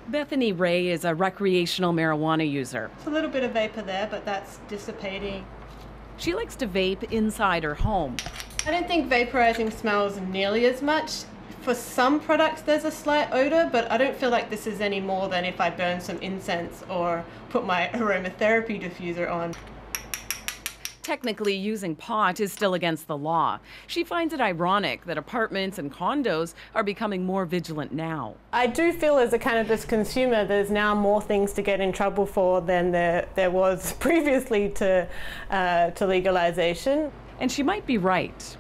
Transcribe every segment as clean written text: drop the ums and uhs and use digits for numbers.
Bethany Ray is a recreational marijuana user. It's a little bit of vapor there, but that's dissipating. She likes to vape inside her home. I don't think vaporizing smells nearly as much. For some products there's a slight odor, but I don't feel like this is any more than if I burn some incense or put my aromatherapy diffuser on. Technically, using pot is still against the law. She finds it ironic that apartments and condos are becoming more vigilant now. I do feel as a cannabis consumer there's now more things to get in trouble for than there was previously to legalization. And she might be right.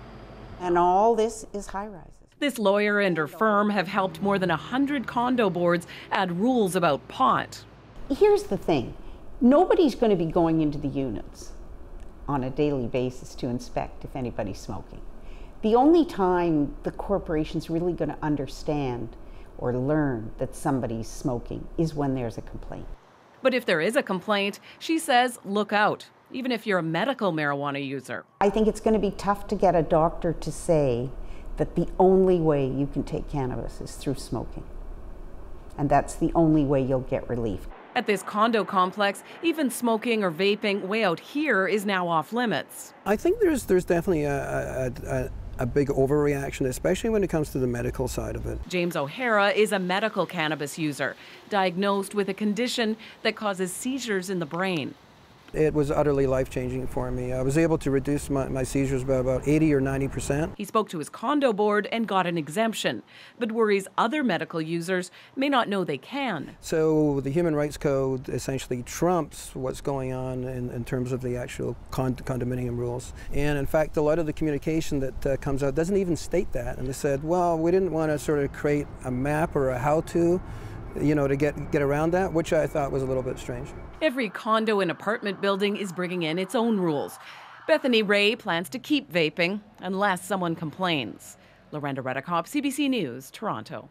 And all this is high-rises. This lawyer and her firm have helped more than 100 condo boards add rules about pot. Here's the thing. Nobody's going to be going into the units on a daily basis to inspect if anybody's smoking. The only time the corporation's really going to understand or learn that somebody's smoking is when there's a complaint. But if there is a complaint, she says, look out, even if you're a medical marijuana user. I think it's going to be tough to get a doctor to say that the only way you can take cannabis is through smoking. And that's the only way you'll get relief. At this condo complex, even smoking or vaping way out here is now off limits. I think there's definitely a big overreaction, especially when it comes to the medical side of it. James O'Hara is a medical cannabis user, diagnosed with a condition that causes seizures in the brain. It was utterly life-changing for me. I was able to reduce my seizures by about 80 or 90%. He spoke to his condo board and got an exemption, but worries other medical users may not know they can. So the Human Rights Code essentially trumps what's going on in terms of the actual condominium rules. And in fact, a lot of the communication that comes out doesn't even state that. And they said, well, we didn't want to sort of create a map or a how-to, to get around that, which I thought was a little bit strange. Every condo and apartment building is bringing in its own rules. Bethany Ray plans to keep vaping unless someone complains. Lorenda, Reddekopp, CBC News, Toronto.